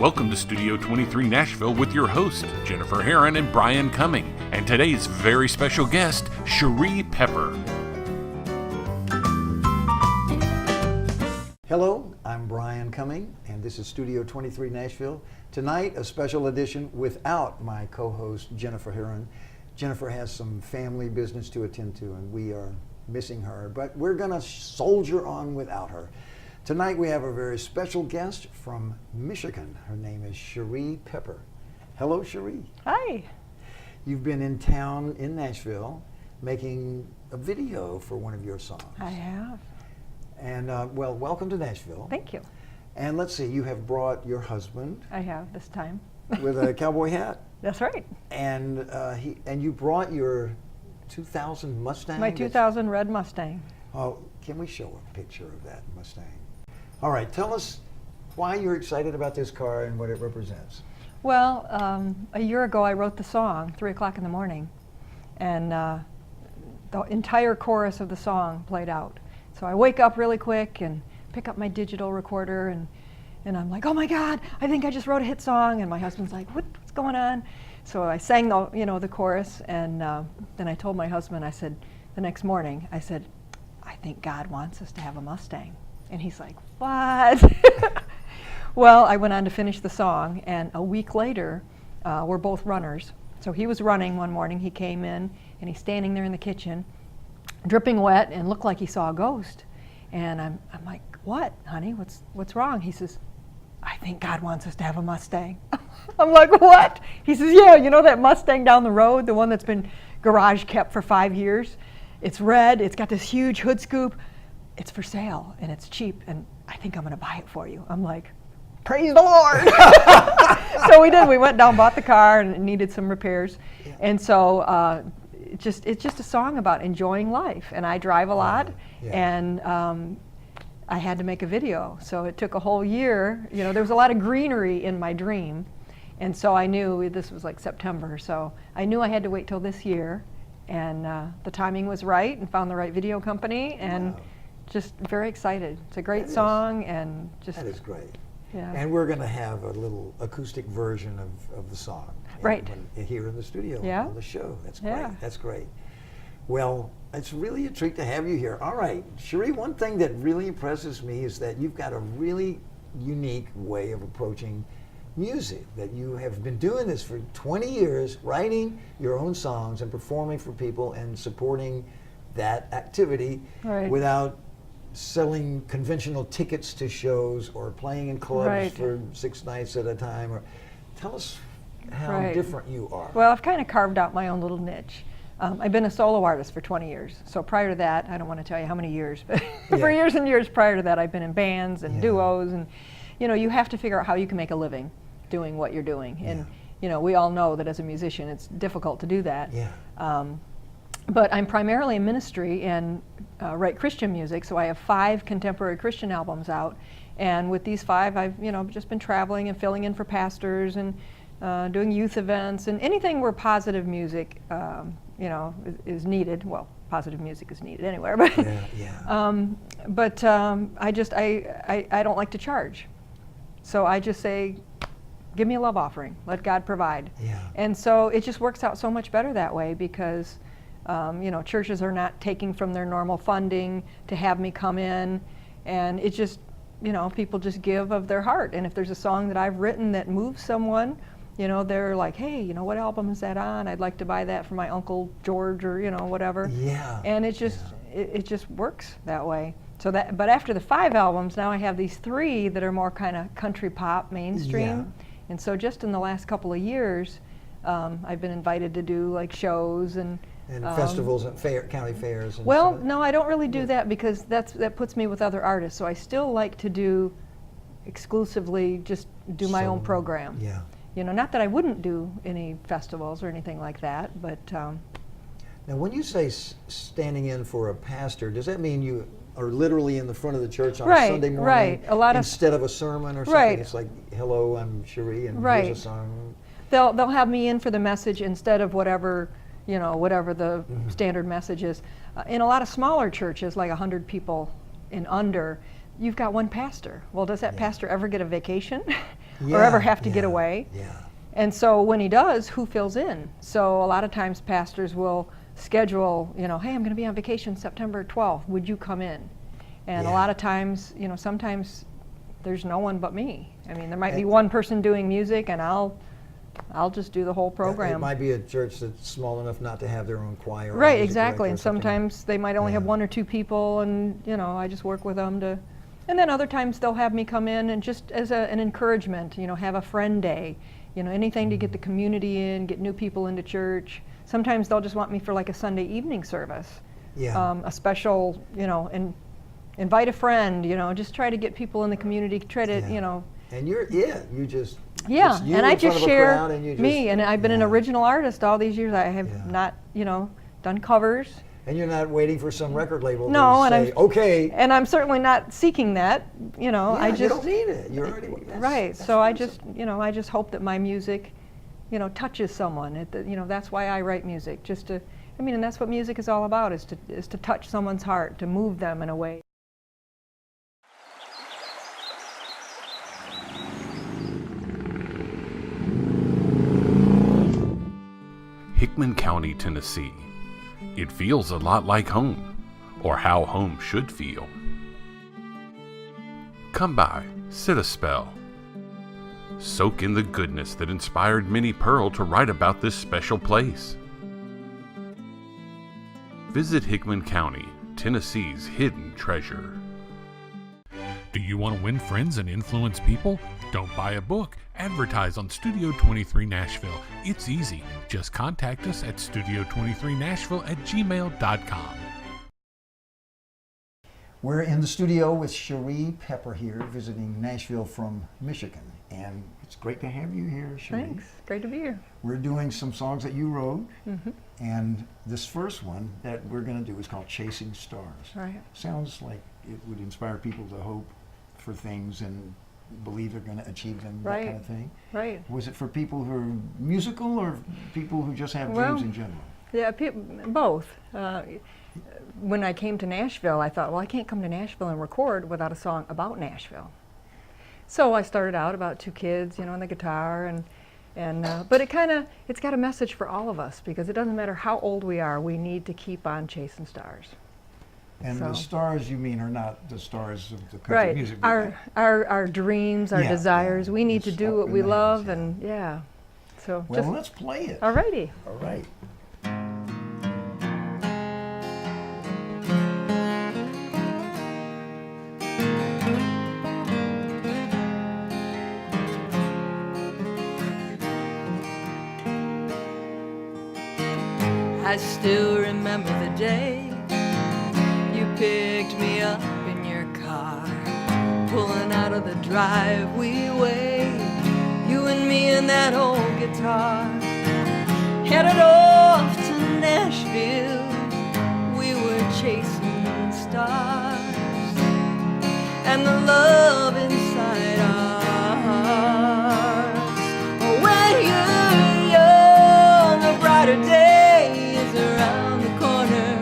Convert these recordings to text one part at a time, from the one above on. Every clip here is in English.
Welcome to Studio 23 Nashville with your hosts, Jennifer Herron and Brian Cumming, and today's very special guest, St23Ep008CPepper. Hello, I'm Brian Cumming, and this is Studio 23 Nashville. Tonight, a special edition without my co-host, Jennifer Herron. Jennifer has some family business to attend to, and we are missing her, but we're going to soldier on without her. Tonight, we have a very special guest from Michigan. Her name is St23Ep008CPepper. Hello, Cherie. Hi. You've been in town in Nashville making a video for one of your songs. I have. And, well, welcome to Nashville. Thank you. And let's see, you have brought your husband. I have this time. With a cowboy hat. That's right. And you brought your 2000 Mustang? My 2000 red Mustang. Oh, can we show a picture of that Mustang? All right, tell us why you're excited about this car and what it represents. Well, a year ago I wrote the song, 3 o'clock in the morning, and the entire chorus of the song played out. So I wake up really quick and pick up my digital recorder, and I'm like, oh my God, I think I just wrote a hit song. And my husband's like, what's going on? So I sang the chorus, and then I told my husband, I said, the next morning, I said, I think God wants us to have a Mustang. And he's like, what? Well, I went on to finish the song, and a week later, we're both runners. So he was running one morning, he came in, and he's standing there in the kitchen, dripping wet, and looked like he saw a ghost. And I'm like, what, honey, what's wrong? He says, I think God wants us to have a Mustang. I'm like, what? He says, yeah, you know that Mustang down the road, the one that's been garage kept for 5 years? It's red, it's got this huge hood scoop. It's for sale, and it's cheap, and I think I'm gonna buy it for you. I'm like, praise the Lord. So we did, we went down, bought the car, and it needed some repairs. Yeah. And so it's just a song about enjoying life, and I drive a lot, and I had to make a video. So it took a whole year. You know, there was a lot of greenery in my dream, and so I knew this was like September, so I knew I had to wait till this year, and the timing was right, and found the right video company, and just very excited. It's a great song, and just... That is great. Yeah. And we're going to have a little acoustic version of the song. Right. Here in the studio, on the show. That's great. Yeah. That's great. Well, it's really a treat to have you here. All right, Cherie, one thing that really impresses me is that you've got a really unique way of approaching music, that you have been doing this for 20 years, writing your own songs and performing for people and supporting that activity without selling conventional tickets to shows or playing in clubs for 6 nights at a time. Or tell us how different you are. Well, I've kind of carved out my own little niche. I've been a solo artist for 20 years. So prior to that, I don't want to tell you how many years, but for years and years prior to that, I've been in bands and duos, and you know, you have to figure out how you can make a living doing what you're doing. And you know, we all know that as a musician, it's difficult to do that. But I'm primarily in ministry and write Christian music, so I have 5 contemporary Christian albums out. And with these 5, I've just been traveling and filling in for pastors and doing youth events and anything where positive music, is needed. Well, positive music is needed anywhere, but I don't like to charge, so I just say, give me a love offering. Let God provide. And so it just works out so much better that way because. Churches are not taking from their normal funding to have me come in, and it just, people just give of their heart. And if there's a song that I've written that moves someone, they're like, hey, what album is that on? I'd like to buy that for my Uncle George or, whatever. And it just, it just works that way. So but after the 5 albums, now I have these 3 that are more kind of country pop mainstream. And so just in the last couple of years, I've been invited to do like shows and festivals and county fairs. And well, no, I don't really do that because that puts me with other artists. So I still like to do exclusively just do my own program. Not that I wouldn't do any festivals or anything like that, but. Now, when you say standing in for a pastor, does that mean you are literally in the front of the church on a Sunday morning instead of a sermon or something? It's like, hello, I'm Cherie, and here's a song. They'll have me in for the message instead of whatever the standard message is. In a lot of smaller churches, like 100 people and under, you've got one pastor. Well, does that pastor ever get a vacation? or ever have to get away. Yeah. And so when he does, who fills in? So a lot of times pastors will schedule, hey, I'm going to be on vacation September 12th. Would you come in? And a lot of times, sometimes there's no one but me. I mean, there might be one person doing music, and I'll just do the whole program. It might be a church that's small enough not to have their own choir. Right, exactly. And sometimes they might only have 1 or 2 people, and I just work with them to. And then other times they'll have me come in and just as an encouragement, have a friend day, anything to get the community in, get new people into church. Sometimes they'll just want me for like a Sunday evening service, a special, and invite a friend, just try to get people in the community, try to, And you're it. You just. Yeah, you and I just share and me, and I've been an original artist all these years. I have not, done covers. And you're not waiting for some record label to say, okay. And I'm certainly not seeking that, I just. You don't need it. You're already. Right. So I just, I just hope that my music, touches someone. That's why I write music. And that's what music is all about, is to touch someone's heart, to move them in a way. Hickman County, Tennessee. It feels a lot like home, or how home should feel. Come by, sit a spell. Soak in the goodness that inspired Minnie Pearl to write about this special place. Visit Hickman County, Tennessee's hidden treasure. Do you want to win friends and influence people? Don't buy a book. Advertise on Studio 23 Nashville. It's easy. Just contact us at studio23nashville@gmail.com. We're in the studio with CheriePepper here, visiting Nashville from Michigan. And it's great to have you here, Cherie. Thanks. Great to be here. We're doing some songs that you wrote. And this first one that we're going to do is called Chasing Stars. Right. Sounds like it would inspire people to hope for things and believe they're going to achieve them, that kind of thing. Right. Was it for people who are musical or people who just have dreams in general? Yeah, both. When I came to Nashville, I thought, well, I can't come to Nashville and record without a song about Nashville. So I started out about 2 kids, on the guitar, but it's got a message for all of us, because it doesn't matter how old we are, we need to keep on chasing stars. And the stars you mean are not the stars of the country music. Our dreams, our desires. We need to do what we love, and So well, let's play it. Alrighty. All right. I still remember the day you picked me up in your car, pulling out of the driveway, you and me and that old guitar, headed off to Nashville. We were chasing stars, and the love inside our hearts. When you're young, a brighter day around the corner,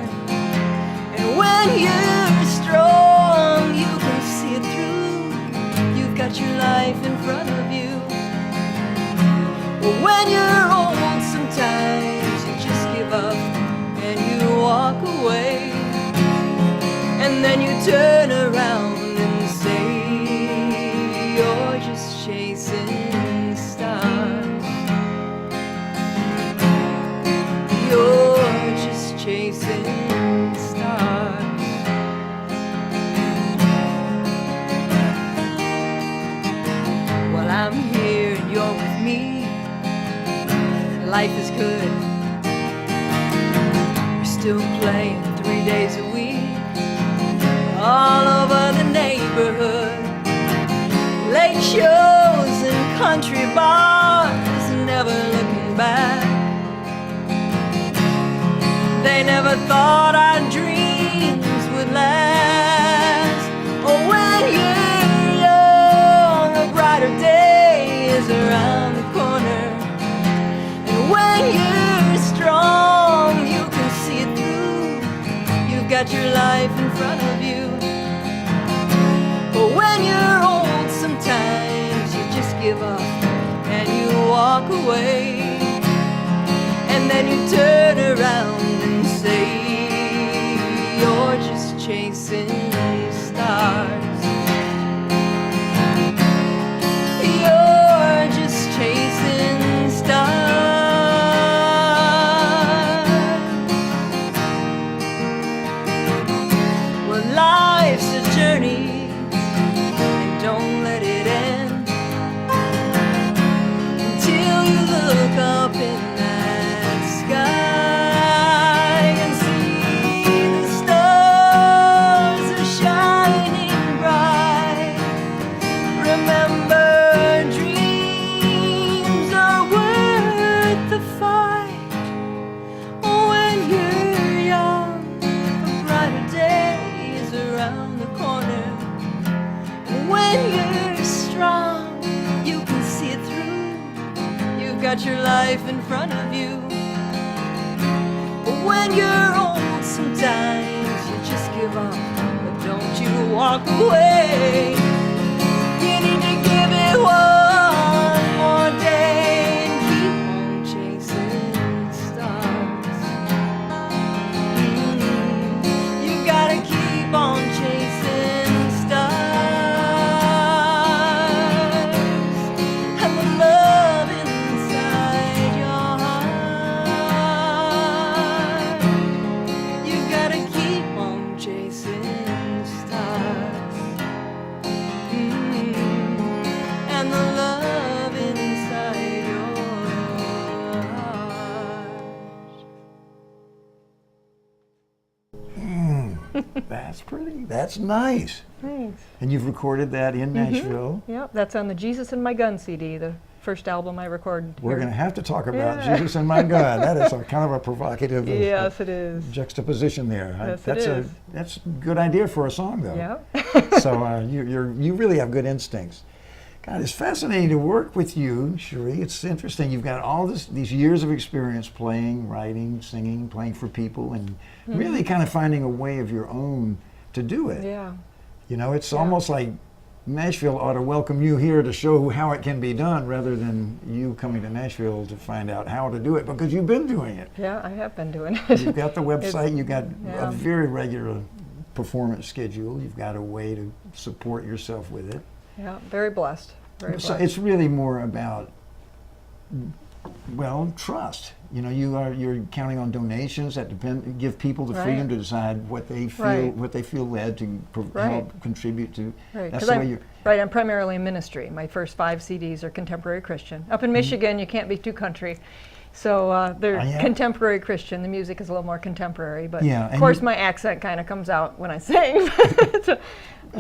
and when you're strong, you can see it through. You've got your life in front of you. But when you're old, sometimes you just give up and you walk away, and then you turn around and say you're just chasing stars. You're just chasing stars. Well, I'm here and you're with me. Life is good. We're still playing 3 days a week, all over the neighborhood. Late shows and country bars, never looking back. They never thought our dreams would last. Oh, when you're young, a brighter day is around the corner, and when you're strong, you can see it through. You've got your life in front of you. But when you're old, sometimes you just give up and you walk away. And then you turn around and say, you're just chasing stars. You're just chasing stars. Well, life's a journey, and don't let it end until you look up in that sky and see the stars are shining bright. Remember, dreams are worth the fight. When you're young, a brighter day is around the corner. When you're strong, you can see it through. You've got your life in front of you. But when you're old, sometimes you just give up. But don't you walk away. You need to give it one more day and keep on chasing stars. You gotta keep on chasing stars. And the love inside your heart. You gotta keep on chasing stars. And the love inside your heart. That's pretty. That's nice. Thanks. And you've recorded that in Nashville. Yep, that's on the Jesus and My Gun CD, the first album I recorded. We're here. going to have to talk about Yeah. Jesus and My Gun. That is a kind of a provocative Yes, it is. juxtaposition there. Yes, it that's is. That's a good idea for a song, though. Yep. So you really have good instincts. God, it's fascinating to work with you, Cherie. It's interesting. You've got all these years of experience playing, writing, singing, playing for people, and really kind of finding a way of your own to do it. Yeah. You know, it's almost like Nashville ought to welcome you here to show how it can be done rather than you coming to Nashville to find out how to do it, because you've been doing it. Yeah, I have been doing it. You've got the website, you've got yeah. a very regular performance schedule, you've got a way to support yourself with it. Yeah, very blessed. Very So blessed. it's really more about, well, trust. You know, you're counting on donations that give people the freedom to decide what they feel led to help contribute to. Right, That's because the way you. I'm primarily in ministry. My first 5 CDs are contemporary Christian. Up in Michigan, you can't be too country. So they're contemporary Christian. The music is a little more contemporary, but of course my accent kind of comes out when I sing.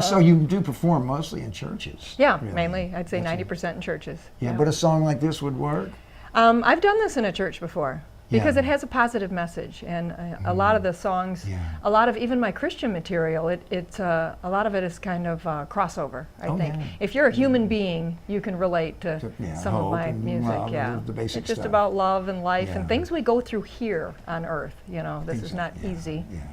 So you do perform mostly in churches? Yeah, really. mainly. I'd say 90% in churches. Yeah, but a song like this would work? I've done this in a church before because it has a positive message, and a lot of the songs, a lot of even my Christian material, it's a lot of it is kind of crossover, I think. Yeah. If you're a human being, you can relate to some of my music. Love, the basic it's just stuff. about love and life and things we go through here on earth. You know, this is not easy. Yeah.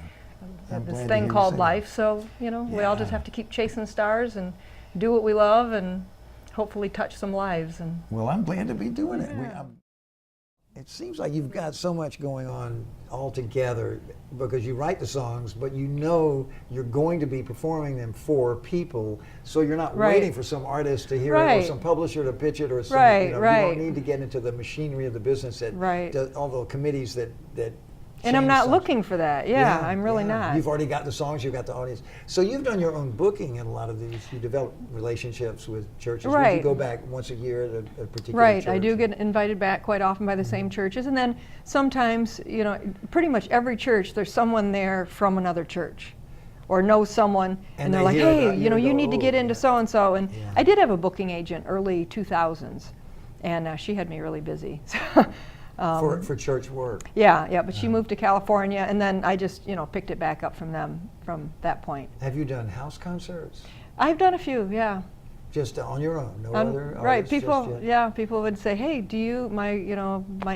This thing called life, so you know, we all just have to keep chasing stars and do what we love and hopefully touch some lives. And well, I'm glad to be doing it. It seems like you've got so much going on all together because you write the songs, but you know you're going to be performing them for people, so you're not waiting for some artist to hear it or some publisher to pitch it or some, you don't need to get into the machinery of the business that does all the committees that and I'm not looking for that. I'm really not. You've already got the songs, you've got the audience. So you've done your own booking in a lot of these. You develop relationships with churches. Would you go back once a year to a particular church? I do get invited back quite often by the same churches. And then sometimes, you know, pretty much every church, there's someone there from another church or know someone. And they're like, hey, you know, you need to get into so-and-so. And I did have a booking agent early 2000s. And she had me really busy. For church work. Yeah, but she moved to California, and then I just, you know, picked it back up from them from that point. Have you done house concerts? I've done a few, yeah. Just on your own, no other artists? Right, people would say, hey, do you, my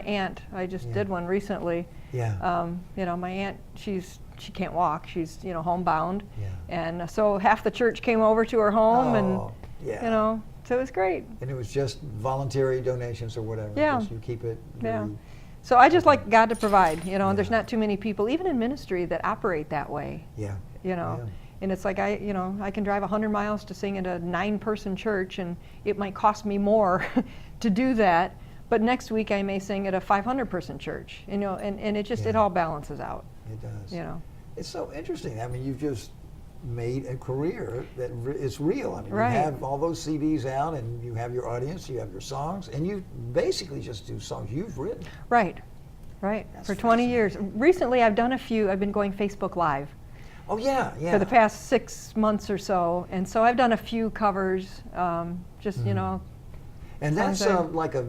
aunt, I just did one recently. Yeah. You know, my aunt, she can't walk, she's, you know, homebound. Yeah. And so half the church came over to her home, and, you know, So it was great. And it was just voluntary donations or whatever. Yeah. Just you keep it. Yeah. very- So I just like God to provide, you know, and there's Yeah. not too many people, even in ministry, that operate that way, Yeah. you know. Yeah. And it's like I can drive 100 miles to sing at a 9-person church, and it might cost me more to do that. But next week I may sing at a 500-person church, you know, and it just, it Yeah. all balances out, It does. you know. It's so interesting. I mean, you've just made a career that is real. I mean, Right. you have all those CDs out, and you have your audience, you have your songs, and you basically just do songs you've written. Right, right, That's for 20 years. fascinating. Recently I've done I've been going Facebook Live Oh yeah, yeah. for the past 6 months or so, and so I've done a few covers, just, you know. And that's songs I- like a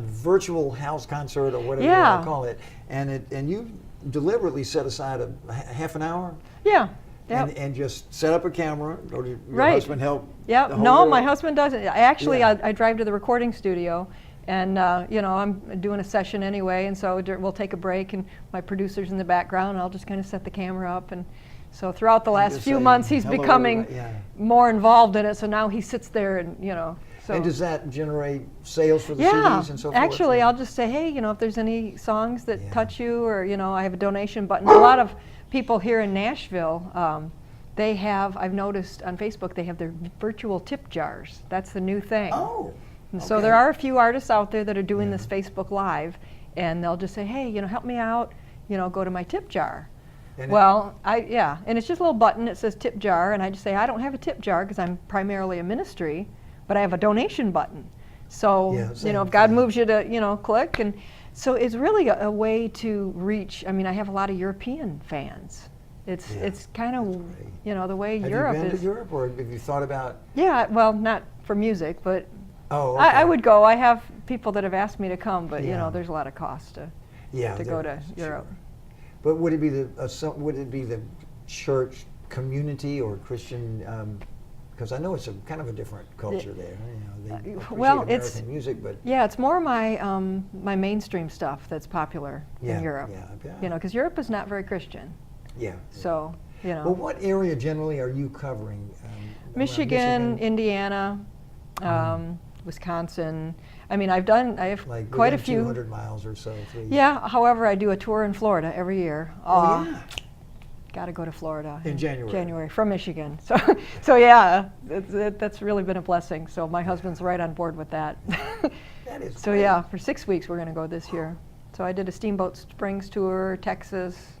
virtual house concert or whatever you Yeah. want to call it. And you deliberately set aside a half an hour Yeah, yep. and just set up a camera, or did your Right. husband help? Yeah, hold no, it? my husband doesn't. Actually, Yeah. I drive to the recording studio, and you know, I'm doing a session anyway, and so we'll take a break, and my producer's in the background, and I'll just kind of set the camera up, and so throughout the last just few say, months, he's "Hello, becoming everybody," yeah. more involved in it. So now he sits there, and you know, so And does that generate sales for the yeah, CDs and so forth? actually, I'll just say, hey, you know, if there's any songs that Yeah. touch you, or you know, I have a donation button. A lot of people here in Nashville, they have. I've noticed on Facebook they have their virtual tip jars. That's the new thing. Oh. And so okay. there are a few artists out there that are doing Yeah. this Facebook Live, and they'll just say, hey, you know, help me out. You know, go to my tip jar. And Well, and it's just a little button that says tip jar, and I just say, I don't have a tip jar because I'm primarily a ministry, but I have a donation button. So, Yeah, you same know, if God thing. moves you to, you know, click, and so it's really a way to reach. I mean, I have a lot of European fans. It's Yeah, kind of, that's great. you know, the way have Europe you been is. to Europe, or have you thought about? Yeah, well, not for music, but Oh, okay. I would go. I have people that have asked me to come, but you Yeah. know, there's a lot of cost to go to Europe. Sure. But would it be the church community or Christian? Because I know it's a kind of a different culture there. You know, they appreciate well, American it's- music, but Yeah, it's more my my mainstream stuff that's popular Yeah, in Europe. yeah, I bet. You know, because Europe is not very Christian. yeah. So you know, Well, what area generally are you covering? Around Michigan, Indiana, Wisconsin. I mean, I have like quite a within few. 200 miles or so. Yeah. However, I do a tour in Florida every year. Oh yeah. Got to go to Florida In January. January from Michigan. So yeah, that's really been a blessing. So my husband's right on board with that. That is. So great. yeah, for 6 weeks we're going to go this year. So I did a Steamboat Springs tour, Texas.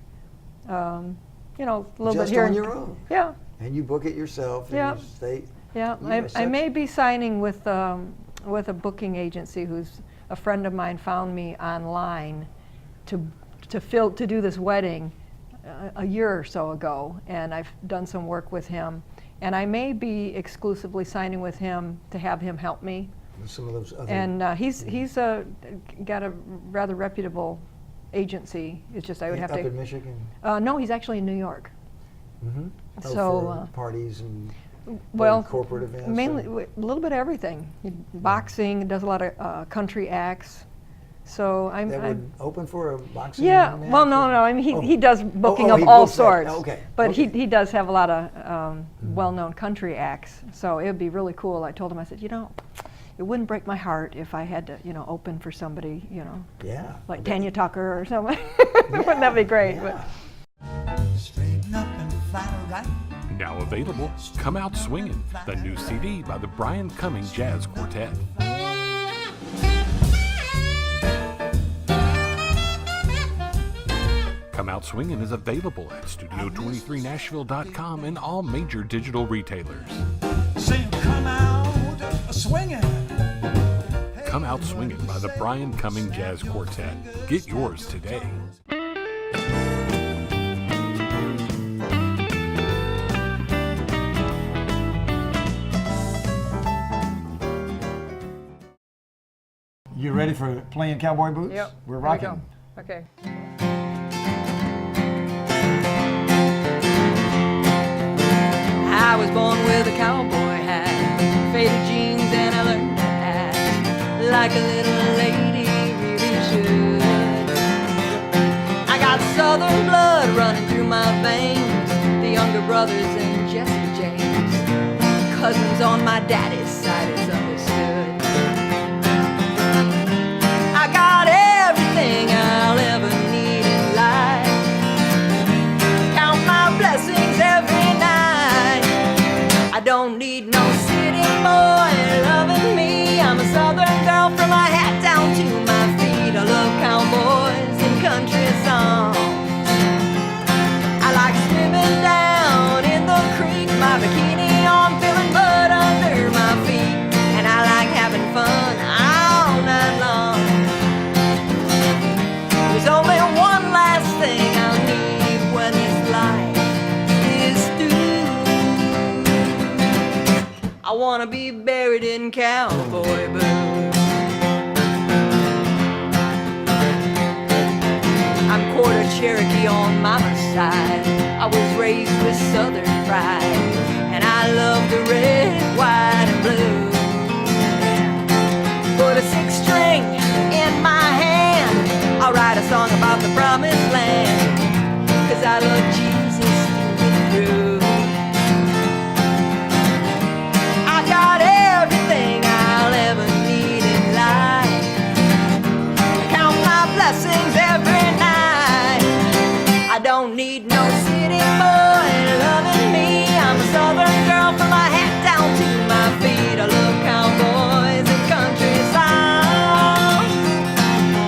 You know, a little Just bit here. on your own. Yeah, And you book it yourself. Yeah. And you stay. yeah. You are I such- may be signing with a booking agency who's a friend of mine found me online to do this wedding a year or so ago, and I've done some work with him, and I may be exclusively signing with him to have him help me. Some of those other. And he's got a rather reputable agency. It's just I would have up to. in Michigan. No, he's actually in New York. Mm-hmm. So, for parties and Well, corporate events. mainly and- a little bit of everything. Boxing, does a lot of country acts. So that would open for a boxing yeah. match? Well, no. I mean, Oh. he does booking oh, of he all books that. sorts. Okay, But okay. he does have a lot of well-known country acts. So it would be really cool. I told him, I said, you know, it wouldn't break my heart if I had to, you know, open for somebody, you know, Yeah. like Okay. Tanya Tucker or something. Wouldn't that be great? Yeah. Straighten up and flat right. Now available, Come Out Swingin', the new CD by the Brian Cumming Jazz Quartet. Come Out Swingin' is available at Studio23Nashville.com and all major digital retailers. Sing, come out swinging. Come Out Swingin' by the Brian Cumming Jazz Quartet. Get yours today. You ready for playing cowboy boots? Yep. We're here we rocking. go. Okay. I was born with a cowboy hat, faded jeans, and I learned to act like a little lady really should. I got southern blood running through my veins, the younger brothers and Jesse James. Cousins on my daddy's side, it's a buried in cowboy boots. I'm quarter Cherokee on mama's side. I was raised with southern pride, and I love the red, white, and blue. Put a 6-string in my hand, I'll write a song about the promised land, 'cause I love Jesus through and through. I got everything I'll ever need in life. I count my blessings every night. I don't need no city boy loving me. I'm a southern girl from my head down to my feet. I love cowboys and country songs.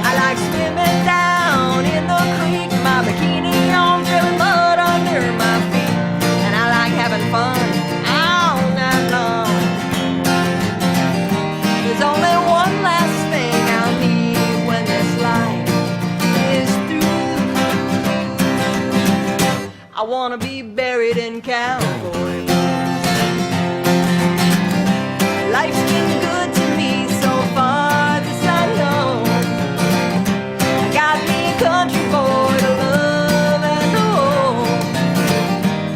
I like swimming down in the creek, my bikini on, drilling mud under my feet. And I like having fun all night long. There's only one last thing I'll need when this life is through. I wanna be buried in cowboy boots. Life's been good to me so far, this I know. I got me a country boy to love and hold.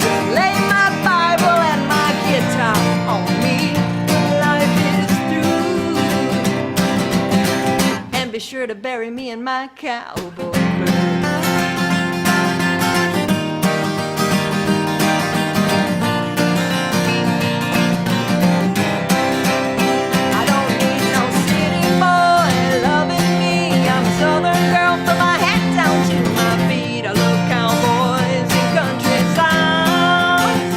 Just lay my Bible and my guitar on me when life is through. And be sure to bury me in my cowboy boots. I don't need no city boy loving me. I'm a southern girl from my head down to my feet. I love cowboys and country songs.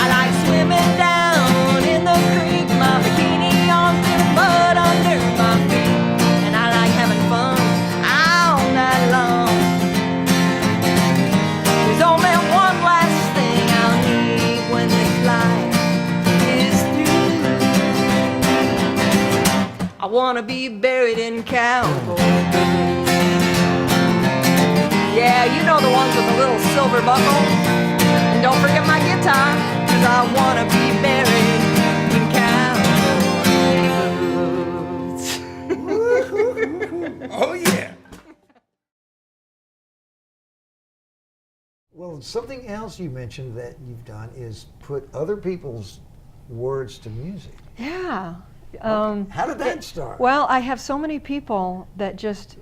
I like swimming down in the creek, my bikini on, feeling mud under my feet. And I like having fun all night long. There's only one last thing I'll need when this life is through. I wanna be buried in cowboy boots. Yeah, you know the ones with the little silver buckles. And don't forget my guitar, 'cause I wanna be buried in cowboy boots. Oh, yeah. Well, something else you mentioned that you've done is put other people's words to music. Yeah. How did that start? Well, I have so many people that just,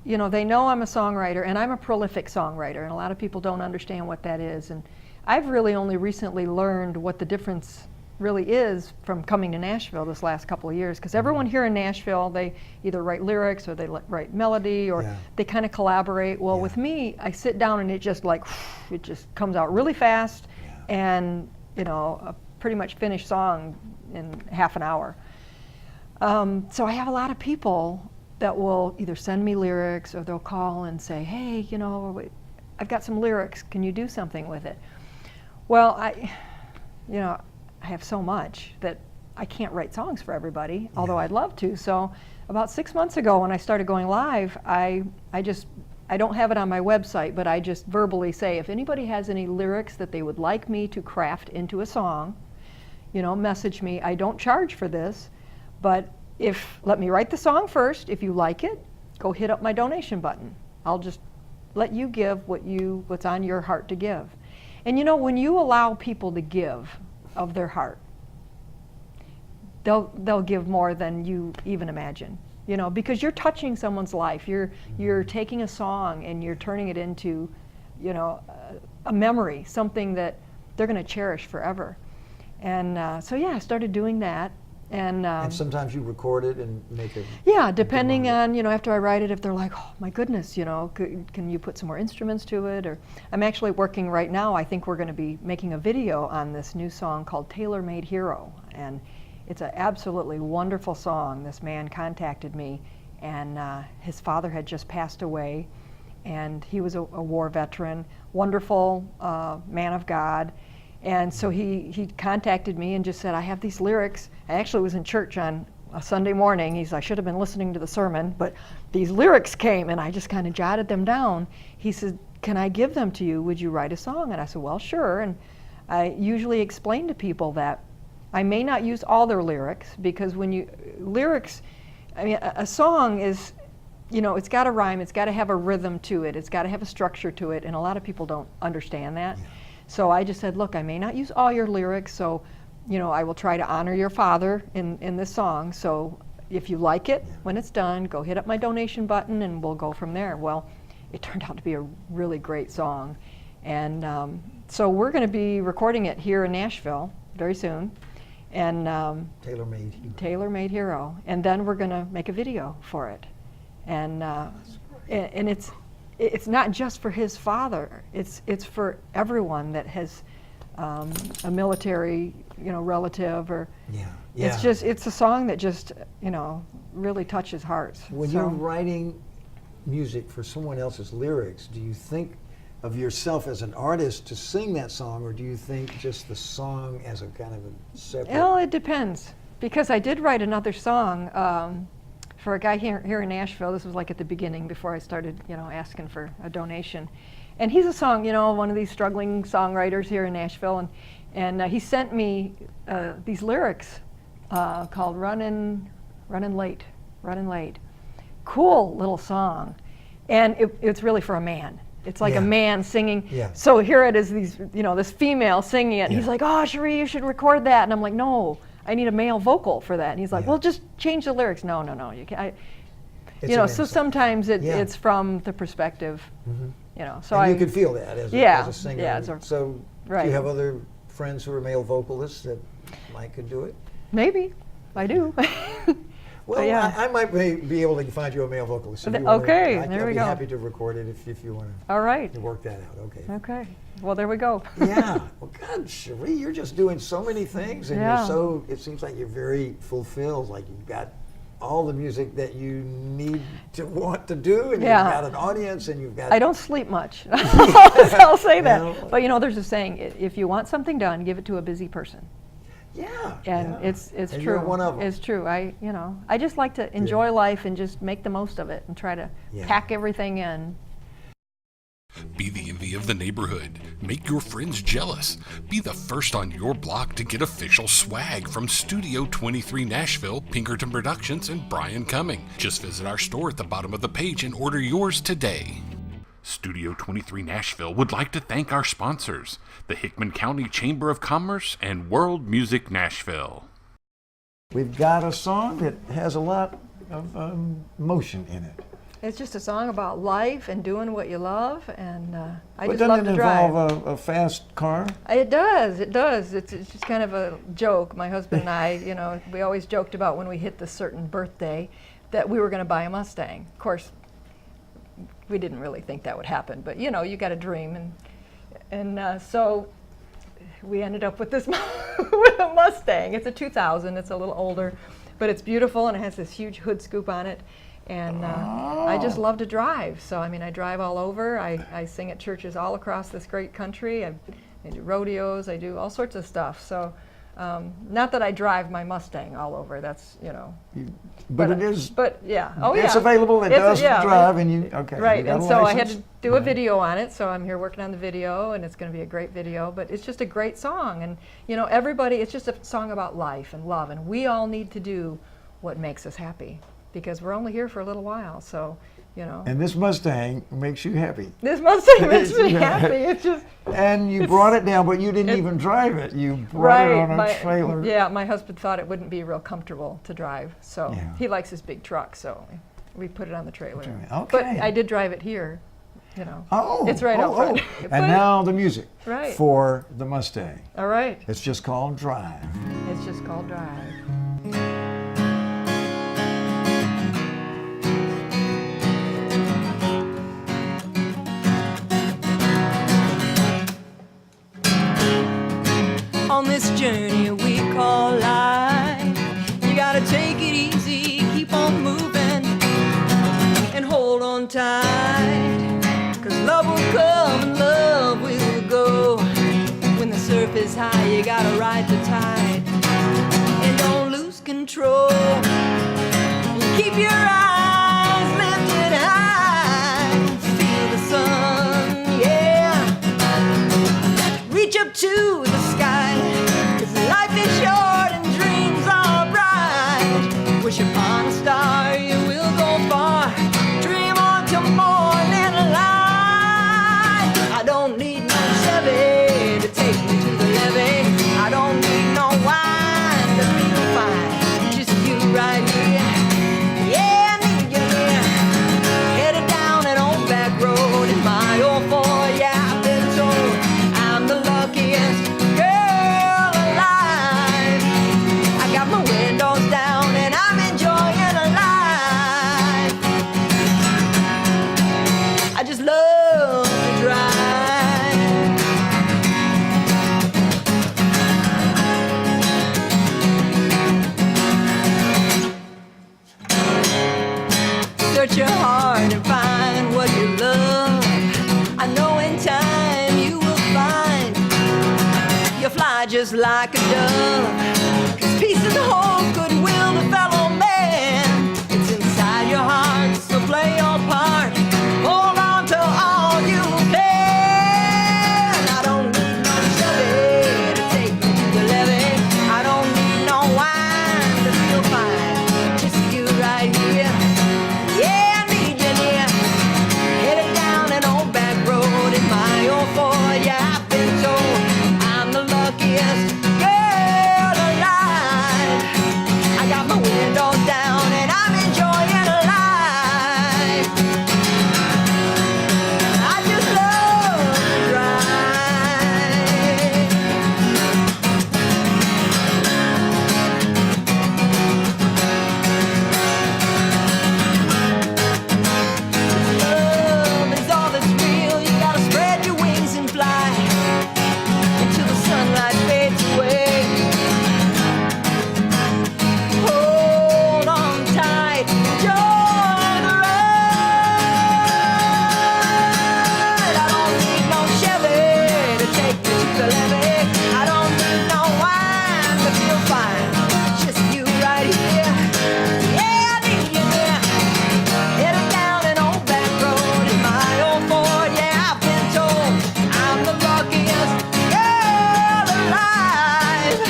you know, they know I'm a songwriter, and I'm a prolific songwriter, and a lot of people don't understand what that is. And I've really only recently learned what the difference really is from coming to Nashville this last couple of years, because everyone here in Nashville, they either write lyrics or they write melody, or Yeah. they kind of collaborate. Well, Yeah. with me, I sit down and it just like, it just comes out really fast, and, you know, a pretty much finished song in half an hour. So I have a lot of people that will either send me lyrics, or they'll call and say, hey, you know, I've got some lyrics, can you do something with it? Well, I have so much that I can't write songs for everybody, although I'd love to. So about 6 months ago, when I started going live, I don't have it on my website, but I just verbally say, if anybody has any lyrics that they would like me to craft into a song, you know, message me. I don't charge for this, but let me write the song first. If you like it, go hit up my donation button. I'll just let you give what's on your heart to give. And you know, when you allow people to give of their heart, they'll give more than you even imagine. You know, because you're touching someone's life. You're taking a song and you're turning it into, you know, a memory, something that they're going to cherish forever. And so yeah, I started doing that. And sometimes you record it and make it. Yeah, depending on, you know, after I write it, if they're like, oh my goodness, you know, can you put some more instruments to it? Or I'm actually working right now, I think we're going to be making a video on this new song called Tailor-Made Hero. And it's an absolutely wonderful song. This man contacted me, and his father had just passed away, and he was a war veteran, wonderful man of God. And so he contacted me and just said, I have these lyrics. I actually was in church on a Sunday morning. I should have been listening to the sermon, but these lyrics came, and I just kind of jotted them down. He said, can I give them to you? Would you write a song? And I said, well, sure. And I usually explain to people that I may not use all their lyrics, because when you, lyrics, I mean, a song is, you know, it's got to rhyme, it's got to have a rhythm to it, it's got to have a structure to it, and a lot of people don't understand that. Yeah. So I just said, look, I may not use all your lyrics, so, you know, I will try to honor your father in this song, so if you like it, when it's done, go hit up my donation button and we'll go from there. Well, it turned out to be a really great song. And so we're going to be recording it here in Nashville very soon. And Tailor-made hero. Tailor-made hero. And then we're going to make a video for it. And it's not just for his father. It's for everyone that has a military, you know, relative, or it's just, it's a song that just, you know, really touches hearts. When you're writing music for someone else's lyrics, do you think of yourself as an artist to sing that song, or do you think just the song as a kind of a separate? Well, it depends, because I did write another song for a guy here in Nashville. This was like at the beginning, before I started, you know, asking for a donation. And he's a one of these struggling songwriters here in Nashville, and he sent me these lyrics called Runnin' Late. Cool little song. And it's really for a man. It's like a man singing. Yeah. So here it is, this female singing it. And he's like, oh, Cherie, you should record that. And I'm like, no, I need a male vocal for that. And he's like, well, just change the lyrics. No, you can't. So sometimes it's from the perspective, So and you can feel that as a singer. Yeah, so do you have other friends who are male vocalists that Mike could do it? Maybe, I do. Well, I might be able to find you a male vocalist. There we go. I'd be happy to record it if you want to. All right. Work that out. Okay. Okay. Well, there we go. Yeah. Well, God, Cherie, you're just doing so many things, and it seems like you're very fulfilled. Like you've got all the music that you need to want to do, and you've got an audience, and you've got. I don't sleep much. I'll say that. But there's a saying: if you want something done, give it to a busy person. Yeah. And it's and true. You're one of them. It's true. I just like to enjoy life and just make the most of it and try to pack everything in. Be the envy of the neighborhood. Make your friends jealous. Be the first on your block to get official swag from Studio 23 Nashville, Pinkerton Productions, and Brian Cumming. Just visit our store at the bottom of the page and order yours today. Studio 23 Nashville would like to thank our sponsors, the Hickman County Chamber of Commerce and World Music Nashville. We've got a song that has a lot of emotion in it. It's just a song about life and doing what you love, and I just love to drive. Doesn't it involve a fast car? It does. It's just kind of a joke. My husband and I, we always joked about when we hit this certain birthday that we were going to buy a Mustang. Of course, we didn't really think that would happen, but you got a dream, and so we ended up with this with a Mustang. It's a 2000. It's a little older, but it's beautiful, and it has this huge hood scoop on it. And I just love to drive. So I drive all over. I sing at churches all across this great country. I do rodeos. I do all sorts of stuff. So not that I drive my Mustang all over. That's But it is. But yeah. It's available. It does drive, and you right. And so I had to do a video on it. So I'm here working on the video, and it's going to be a great video. But it's just a great song, and everybody. It's just a song about life and love, and we all need to do what makes us happy, because we're only here for a little while, so, And this Mustang makes you happy. This Mustang makes me happy. It's just. And you brought it down, but you didn't even drive it. You brought it on a trailer. Yeah, my husband thought it wouldn't be real comfortable to drive, so he likes his big truck, so we put it on the trailer. Okay. But I did drive it here, It's right out front. And now the music for the Mustang. All right. It's just called Drive. It's just called Drive. On this journey we call life, you gotta take it easy, keep on moving, and hold on tight, 'cause love will come and love will go. When the surf is high, you gotta ride the tide, and don't lose control. Keep your eyes lifted high, feel the sun, reach up to the sky, 'cause life is short Wish upon a star, you will go far. Dream on till morning light. I don't need no Chevy to take me to the levee. I don't need no wine to feel fine. Just you right here. Yeah, I need you here. Headed down an old back road in my old Ford. Yeah, I've been told I'm the luckiest girl alive. I got my windows down and I'm enjoying life. I just love to drive. Search your heart and find what you love. I know in time you will find you fly just like a dove. 'Cause peace and hope, goodwill to fellow man, it's inside your heart, so play your part. Hold on to all you can. I don't need no Chevy to take me to the levee. I don't need no wine to feel fine. Just you right here. Yeah, I need you near. Headed down an old back road in my old Ford. Yeah, I've been told I'm the luckiest girl alive. I got my windows down and I'm enjoying life. I just love to drive. Love is all that's real. You gotta spread your wings and fly until the sunlight fades away. Hold on tight, join the ride. I don't need no Chevy to take me to the levee. I don't need no wine to feel fine. Just you right here. Yeah, I need you there. Headed down an old back road in my old Ford. Yeah, I've been told I'm the luckiest girl alive.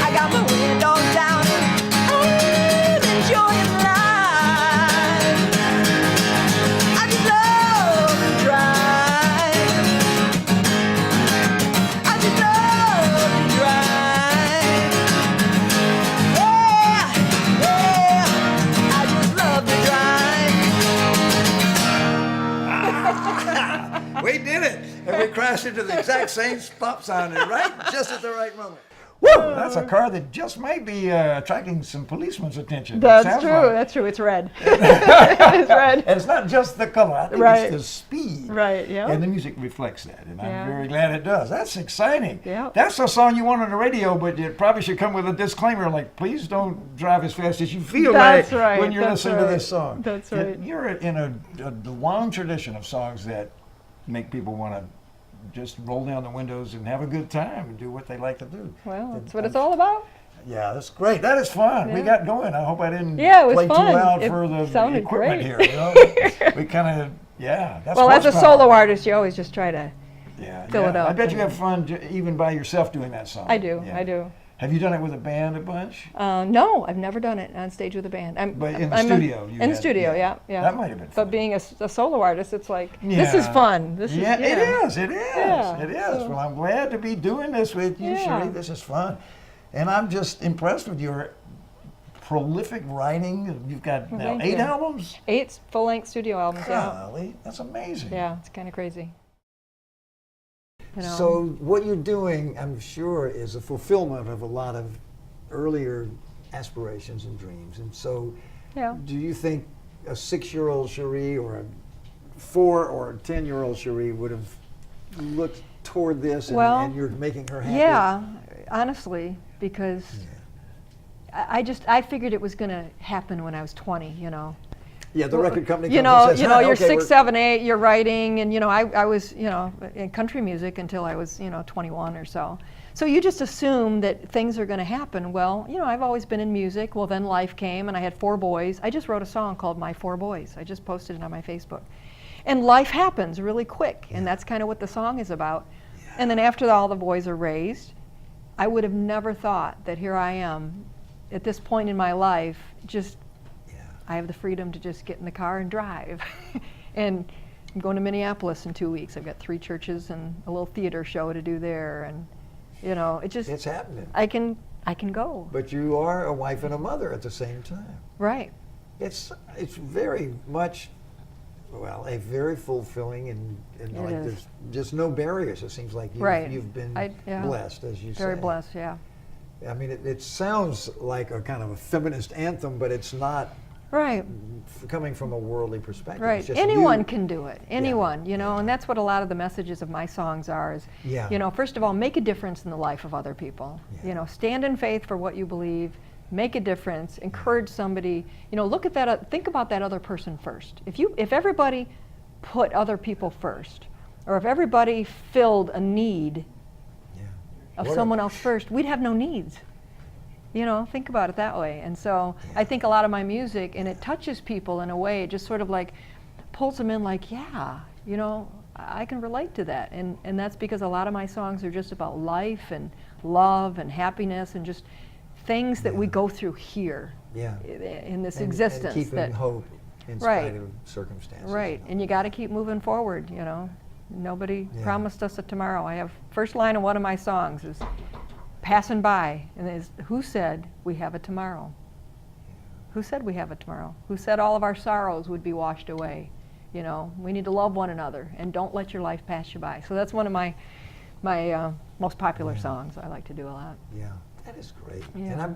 I got my windows down and I'm enjoying life. I just love to drive. I just love to drive. Yeah, yeah, I just love to drive. We did it. And we crashed into the exact same stop sign, right? Just at the right moment. Woo! That's a car that just might be attracting some policemen's attention. That's Sounds true. like. That's true. It's red. It's red. And it's not just the color. I think Right. it's the speed. Right, yeah. And the music reflects that. And Yeah. I'm very glad it does. That's exciting. Yeah. That's a song you want on the radio, but it probably should come with a disclaimer like, please don't drive as fast as you feel That's like right, when you're that's listening to right. this song. That's right. You're in a long tradition of songs that make people want to just roll down the windows and have a good time and do what they like to do. Well, that's what it's all about. Yeah, that's great. That is fun. We Yeah. got going. I hope I didn't Yeah, it was play fun. too loud It for the sounded equipment great. here. You know? We kind of, yeah. That's Well, as a horsepower. solo artist, you always just try to. Yeah, fill it yeah. I up bet you and- have fun even by yourself doing that song. I do. Yeah. I do. Have you done it with a band a bunch? No, I've never done it on stage with a band. But in the I'm studio, you in the had- studio, yeah. yeah. That might have been fun. But being a solo artist, it's like this is Yeah. fun. This is Yeah, it is. It is. Yeah, It is. so- Well, I'm glad to be doing this with you, Yeah. Sherry. This is fun. And I'm just impressed with your prolific writing. You've got Well, now thank 8 you. albums? 8 full-length studio albums. Yeah. Golly, that's amazing. Yeah, it's kind of crazy. You know. So what you're doing, I'm sure, is a fulfillment of a lot of earlier aspirations and dreams. And so yeah. do you think a 6-year-old Cherie or a 4 or 10-year-old Cherie would have looked toward this and, Well, and you're making her happy? Yeah, honestly, because I figured it was going to happen when I was 20, you know. Yeah, the record company You comes know, and says, you're okay, 6, 7, 8, you're writing, and I was, in country music until I was, 21 or so. So you just assume that things are going to happen. Well, I've always been in music. Well, then life came, and I had 4 boys. I just wrote a song called My 4 Boys. I just posted it on my Facebook. And life happens really quick, and that's kind of what the song is about. And then after all the boys are raised, I would have never thought that here I am at this point in my life, just Yeah. I have the freedom to just get in the car and drive. And I'm going to Minneapolis in 2 weeks. I've got 3 churches and a little theater show to do there, and you know, it just It's happening. I can go. But you are a wife and a mother at the same time. Right. It's very much, well, a very fulfilling and It like is. there's just no barriers. It seems like Right. you've been Yeah. blessed, as you say. Very blessed, yeah. I mean, it sounds like a kind of a feminist anthem, but it's not Right. coming from a worldly perspective. Right. It's just Anyone you. can do it. Anyone, you know, and that's what a lot of the messages of my songs are is, Yeah. you know, first of all, make a difference in the life of other people. Yeah. You know, stand in faith for what you believe, make a difference, encourage somebody, you know, look at that, think about that other person first. If everybody put other people first, or if everybody filled a need Yeah. of What a- someone else first, we'd have no needs. You know, think about it that way. And so Yeah. I think a lot of my music, and it touches people in a way, it just sort of like pulls them in like, yeah, you know, I can relate to that. And that's because a lot of my songs are just about life and love and happiness and just things that we go through here Yeah. in this And existence. keeping that, hope in Right. spite of circumstances. right, and you got to keep moving forward, you know. Nobody Yeah. promised us a tomorrow. I have first line of one of my songs is passing by, and is who said we have a tomorrow? Who said we have a tomorrow? Who said all of our sorrows would be washed away? You know, we need to love one another and don't let your life pass you by. So that's one of my most popular songs I like to do a lot. Yeah, that is great. Yeah.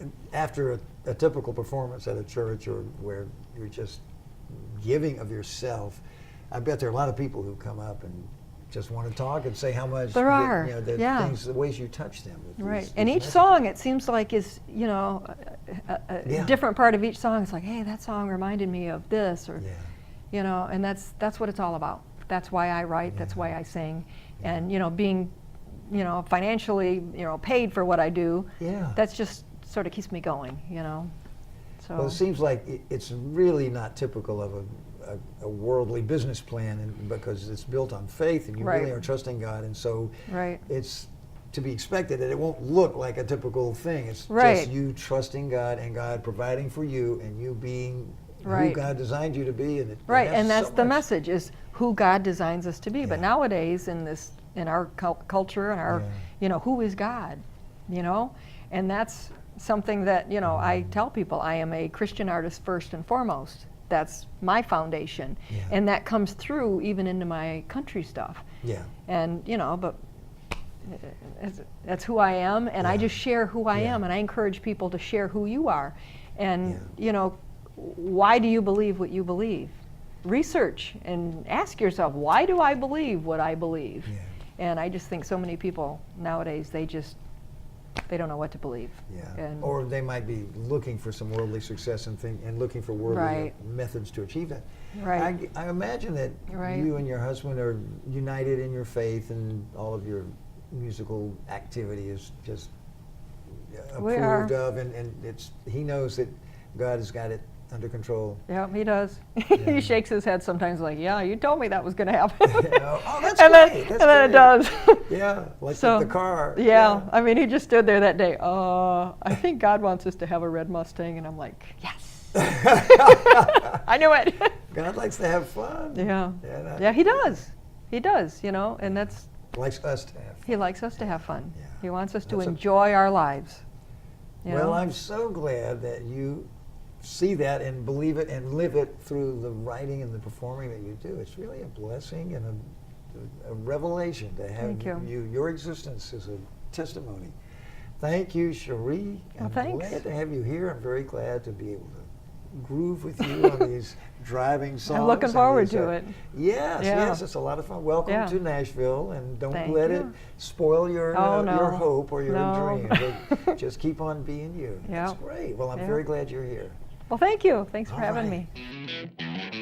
And after a typical performance at a church or where you're just giving of yourself, I bet there are a lot of people who come up and just want to talk and say how much There are, you know, the yeah. things, the ways you touch them. with Right, these and each messages. song, it seems like, is, you know, a Yeah. different part of each song. It's like, hey, that song reminded me of this, or, Yeah. you know, and that's what it's all about. That's why I write, that's why I sing. And, you know, being, you know, financially, you know, paid for what I do, Yeah. that's just sort of keeps me going, you know. So, Well, it seems like it's really not typical of a worldly business plan, and because it's built on faith, and you Right. really are trusting God, and so right, it's to be expected that it won't look like a typical thing. It's Right. just you trusting God and God providing for you, and you being who Right. God designed you to be. And right, has and that's so the much- message, is who God designs us to be. But Yeah. nowadays, in our culture and our, Yeah. you know, who is God, you know? And that's something that, you know, I tell people, I am a Christian artist first and foremost. That's my foundation. Yeah. And that comes through even into my country stuff. Yeah. And, you know, but that's who I am, and I Yeah. just share who I Yeah. am, and I encourage people to share who you are. And, Yeah. you know, why do you believe what you believe? Research and ask yourself, why do I believe what I believe? Yeah. And I just think so many people nowadays, they don't know what to believe. Yeah. And Or they might be looking for some worldly success and looking for worldly Right. methods to achieve that. Right. I imagine that Right. you and your husband are united in your faith, and all of your musical activity is just We are. approved of, and he knows that God has got it under control. Yeah, he does. Yeah. He shakes his head sometimes like, yeah, you told me that was going to happen. Oh, that's and great. Then, That's and then it great. does. Yeah, like So, the car. Yeah, I mean, he just stood there that day. I think God wants us to have a red Mustang, and I'm like, yes. I knew it. God likes to have fun. Yeah. And, Yeah, he does. He does, you know, and likes us to have fun. he likes us to have fun. Yeah. He wants us to That's a- enjoy our lives. You Well, know? I'm so glad that you see that and believe it and live it through the writing and the performing that you do. It's really a blessing and a revelation to have Thank you. your existence is a testimony. Thank you, Cherie. Well, I'm thanks. glad to have you here. I'm very glad to be able to groove with you on these driving songs. I'm looking and forward these, to it. Yes, Yeah. yes, it's a lot of fun. Welcome Yeah. to Nashville, and don't Thank let it you. spoil your Oh, no. your hope or your No. dream. But just keep on being you. Yeah. That's great. Well, I'm Yeah. very glad you're here. Well, thank you. Thanks for All having right. me.